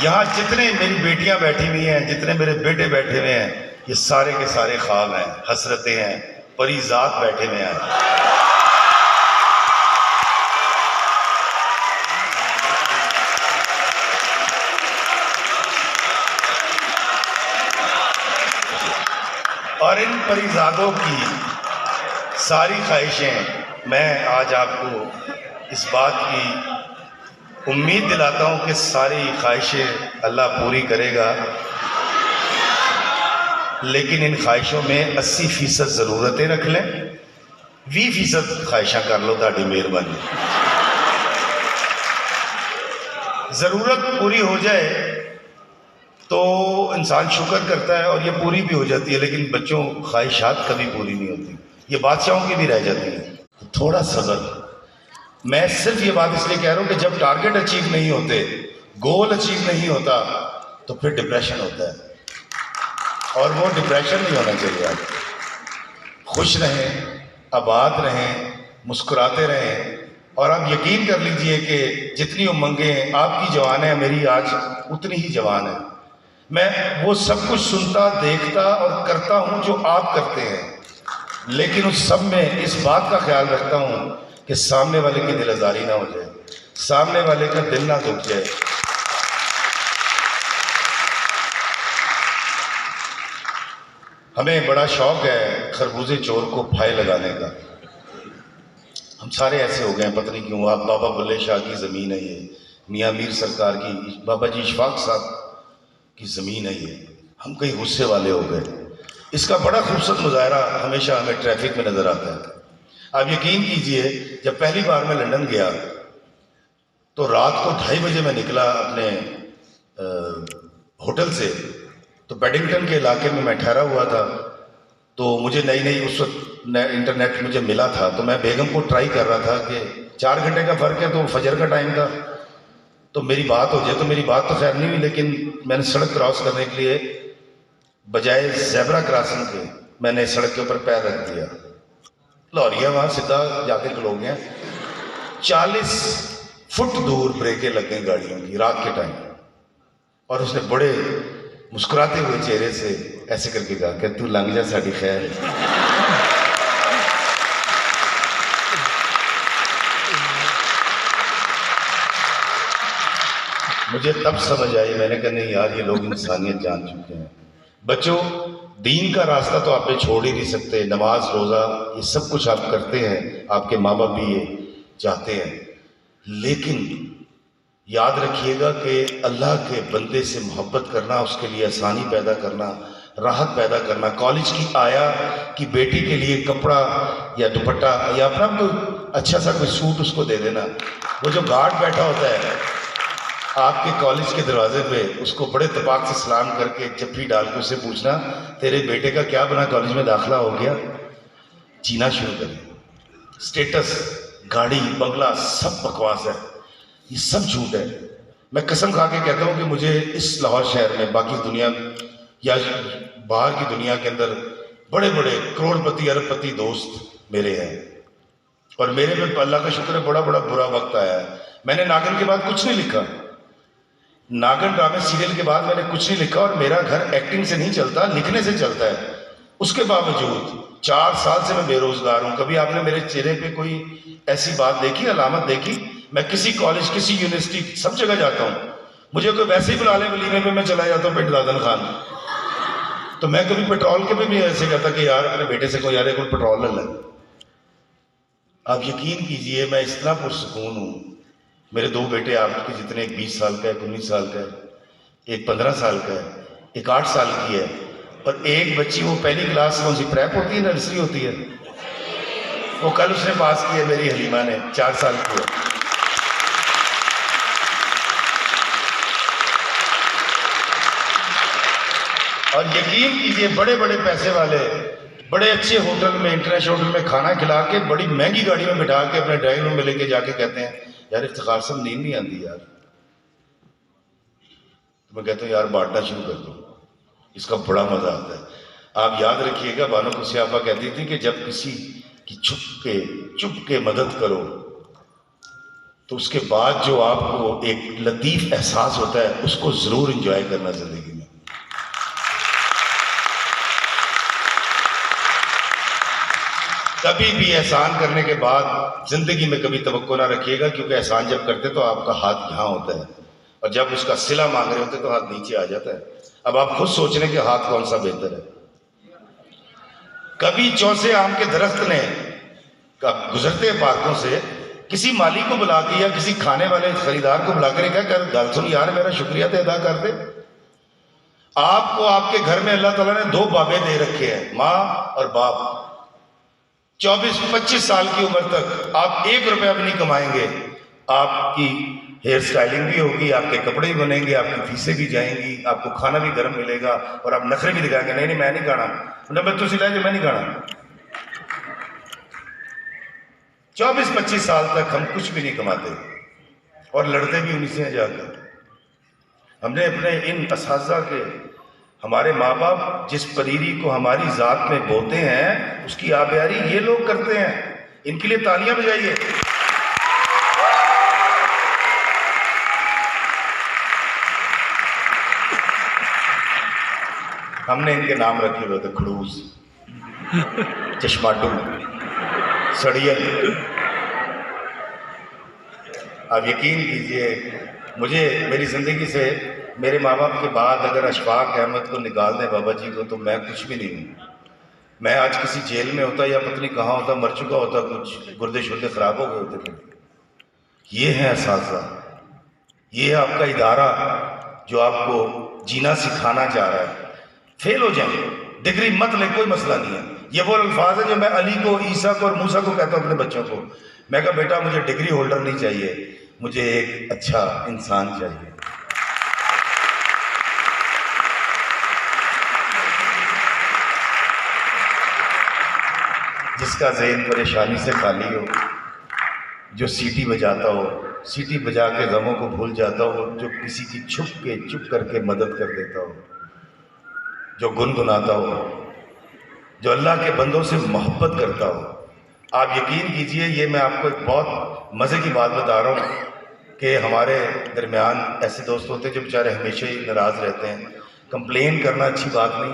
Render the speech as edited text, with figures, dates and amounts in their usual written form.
یہاں جتنے میری بیٹیاں بیٹھی ہوئی ہیں، جتنے میرے بیٹے بیٹھے ہوئے ہیں، یہ سارے کے سارے خواب ہیں، حسرتیں ہیں، پری ذات بیٹھے ہوئے ہیں۔ اور ان پری زادوں کی ساری خواہشیں میں آج آپ کو اس بات کی امید دلاتا ہوں کہ ساری خواہشیں اللہ پوری کرے گا، لیکن ان خواہشوں میں 80% ضرورتیں رکھ لیں، 20% خواہشاں کر لو، تاڑی مہربانی۔ ضرورت پوری ہو جائے تو انسان شکر کرتا ہے اور یہ پوری بھی ہو جاتی ہے، لیکن بچوں خواہشات کبھی پوری نہیں ہوتی، یہ بادشاہوں کی بھی رہ جاتی ہیں۔ تھوڑا صبر۔ میں صرف یہ بات اس لیے کہہ رہا ہوں کہ جب ٹارگٹ اچیو نہیں ہوتے، گول اچیو نہیں ہوتا، تو پھر ڈپریشن ہوتا ہے، اور وہ ڈپریشن نہیں ہونا چاہیے۔ آپ خوش رہیں، آباد رہیں، مسکراتے رہیں، اور آپ یقین کر لیجئے کہ جتنی امنگیں ہیں آپ کی جوان ہیں، میری آج اتنی ہی جوان ہے۔ میں وہ سب کچھ سنتا، دیکھتا اور کرتا ہوں جو آپ کرتے ہیں، لیکن اس سب میں اس بات کا خیال رکھتا ہوں کہ سامنے والے کی دل آزاری نہ ہو جائے، سامنے والے کا دل نہ دکھ جائے۔ ہمیں بڑا شوق ہے خربوزے چور کو پھائے لگانے کا، ہم سارے ایسے ہو گئے ہیں، پتہ نہیں کیوں۔ آپ بابا بلے شاہ کی زمین ہے یہ، میاں میر سرکار کی، بابا جی اشفاق صاحب کی زمین ہے یہ، ہم کئی غصے والے ہو گئے۔ اس کا بڑا خوبصورت مظاہرہ ہمیشہ ہمیں ٹریفک میں نظر آتا ہے۔ آپ یقین کیجئے جب پہلی بار میں لندن گیا تو رات کو 2:30 بجے میں نکلا اپنے ہوٹل سے، تو بیڈنگٹن کے علاقے میں ٹھہرا ہوا تھا، تو مجھے نئی اس وقت انٹرنیٹ مجھے ملا تھا، تو میں بیگم کو ٹرائی کر رہا تھا کہ 4 گھنٹے کا فرق ہے تو فجر کا ٹائم تھا، تو میری بات ہو جائے۔ تو میری بات تو خیر نہیں ہوئی، لیکن میں نے سڑک کراس کرنے کے لیے بجائے زیبرا کراسنگ کے میں نے سڑک کے اوپر پیر رکھ دیا۔ لاہوریہ وہاں سیدھا جا کے کھلو گیا، 40 فٹ دور بریکیں لگ گئیں گاڑیوں کی رات کے ٹائم، اور اس نے بڑے مسکراتے ہوئے چہرے سے ایسے کر کے کہا کہ تو لنگ جا ساڈی خیر۔ مجھے تب سمجھ آئی، میں نے کہا نہیں یار یہ لوگ انسانیت جان چکے ہیں۔ بچوں، دین کا راستہ تو آپ نے چھوڑ ہی نہیں سکتے، نماز روزہ یہ سب کچھ آپ کرتے ہیں، آپ کے ماں باپ بھی یہ چاہتے ہیں، لیکن یاد رکھیے گا کہ اللہ کے بندے سے محبت کرنا، اس کے لیے آسانی پیدا کرنا، راحت پیدا کرنا، کالج کی آیا کی بیٹی کے لیے کپڑا یا دوپٹہ یا اپنا کوئی اچھا سا کوئی سوٹ اس کو دے دینا، وہ جو گارڈ بیٹھا ہوتا ہے آپ کے کالج کے دروازے پہ، اس کو بڑے اتفاق سے سلام کر کے جپھی ڈال کے اسے پوچھنا تیرے بیٹے کا کیا بنا، کالج میں داخلہ ہو گیا، جینا شروع کریں۔ سٹیٹس، گاڑی، بنگلہ سب بکواس ہے، یہ سب جھوٹ ہے۔ میں قسم کھا کے کہتا ہوں کہ مجھے اس لاہور شہر میں، باقی دنیا یا باہر کی دنیا کے اندر بڑے بڑے کروڑ پتی ارب پتی دوست میرے ہیں، اور میرے پہ اللہ کا شکر ہے بڑا برا وقت آیا ہے۔ میں نے ناگن کے بعد کچھ نہیں لکھا، ناگن ڈرامے سیریل کے بعد میں نے کچھ نہیں لکھا، اور میرا گھر ایکٹنگ سے نہیں چلتا، لکھنے سے چلتا ہے۔ اس کے باوجود 4 سال سے میں بے روزگار ہوں۔ کبھی آپ نے میرے چہرے پہ کوئی ایسی بات دیکھی، علامت دیکھی؟ میں کسی کالج، کسی یونیورسٹی، سب جگہ جاتا ہوں، مجھے کوئی ویسے ہی بلا لے ولیمے پہ میں چلا جاتا ہوں پنڈ دادن خان، تو میں کبھی پیٹرول کے پہ بھی ایسے کہتا کہ یار اپنے بیٹے سے کوئی یار کوئی پیٹرول لے لیں۔ آپ یقین کیجئے میں اس طرح پرسکون ہوں۔ میرے 2 بیٹے آپ کے جتنے، ایک 20 سال کا ہے، ایک 19 سال کا ہے، ایک 15 سال کا ہے، ایک 8 سال کی ہے، اور ایک بچی وہ پہلی کلاس میں، اسی پریپ ہوتی ہے، نرسری ہوتی ہے، وہ کل اس نے پاس کی ہے، میری حلیمہ نے، 4 سال کی ہے۔ اور یقین کیجئے بڑے بڑے پیسے والے بڑے اچھے ہوٹل میں، انٹرنیشنل ہوٹل میں کھانا کھلا کے، بڑی مہنگی گاڑی میں بٹھا کے اپنے ڈرائنگ روم میں لے کے جا کے کہتے ہیں یار افتخار صاحب نیند نہیں آتی یار، تو میں کہتا ہوں یار بانٹنا شروع کر دو، اس کا بڑا مزہ آتا ہے۔ آپ یاد رکھیے گا، بانو قدسی آپا کہتی تھی کہ جب کسی کی چھپ کے مدد کرو تو اس کے بعد جو آپ کو ایک لطیف احساس ہوتا ہے اس کو ضرور انجوائے کرنا زندگی میں. کبھی بھی احسان کرنے کے بعد زندگی میں کبھی توقع نہ رکھیے گا، کیونکہ احسان جب کرتے تو آپ کا ہاتھ یہاں ہوتا ہے اور جب اس کا صلہ مانگ رہے ہوتے تو ہاتھ نیچے آ جاتا ہے. اب آپ خود سوچ رہے ہیں کہ ہاتھ کون سا بہتر ہے. کبھی چوسے آم کے درخت نے گزرتے پارکوں سے کسی مالی کو بلا کے یا کسی کھانے والے خریدار کو بلا کر کہا کر گل سن یار میرا شکریہ تو ادا کر دے. آپ کو آپ کے گھر میں اللہ تعالیٰ نے 2 بابے دے رکھے ہیں، ماں اور باپ. 24-25 سال کی عمر تک آپ 1 روپیہ بھی نہیں کمائیں گے، آپ کی ہیئر سٹائلنگ بھی ہوگی، آپ کے کپڑے بھی بنیں گے، آپ کی فیسیں بھی جائیں گی، آپ کو کھانا بھی گرم ملے گا اور آپ نخرے بھی دکھائیں گے نہیں میں نہیں کھانا. نمبر تو سلا جو میں نہیں کھانا. 24-25 سال تک ہم کچھ بھی نہیں کماتے اور لڑتے بھی انہیں سے جا کر. ہم نے اپنے ان اساتذہ کے، ہمارے ماں باپ جس پریری کو ہماری ذات میں بوتے ہیں اس کی آبیاری یہ لوگ کرتے ہیں. ان کے لیے تالیاں بجائیے. ہم نے ان کے نام رکھے ہوئے تھے کھڑوس، چشماٹو، سڑیل. آپ یقین کیجئے مجھے میری زندگی سے میرے ماں باپ کے بعد اگر اشفاق احمد کو نکال دیں بابا جی کو تو میں کچھ بھی نہیں ہوں. میں آج کسی جیل میں ہوتا یا پتہ نہیں کہاں ہوتا، مر چکا ہوتا، کچھ گردے شردے خراب ہو گئے ہوتے تھے. یہ ہے اساتذہ، یہ ہے آپ کا ادارہ جو آپ کو جینا سکھانا چاہ رہا ہے. فیل ہو جائیں، ڈگری مت لیں، کوئی مسئلہ نہیں ہے. یہ وہ الفاظ ہیں جو میں علی کو، عیسیٰ کو اور موسیٰ کو کہتا ہوں اپنے بچوں کو. میں کہا بیٹا مجھے ڈگری ہولڈر نہیں چاہیے، مجھے ایک اچھا انسان چاہیے. جس کا ذہن پریشانی سے خالی ہو، جو سیٹی بجاتا ہو، سیٹی بجا کے غموں کو بھول جاتا ہو، جو کسی کی چپ کر کے مدد کر دیتا ہو، جو گنگناتا ہو، جو اللہ کے بندوں سے محبت کرتا ہو. آپ یقین کیجئے یہ میں آپ کو ایک بہت مزے کی بات بتا رہا ہوں کہ ہمارے درمیان ایسے دوست ہوتے ہیں جو بیچارے ہمیشہ ہی ناراض رہتے ہیں. کمپلین کرنا اچھی بات نہیں.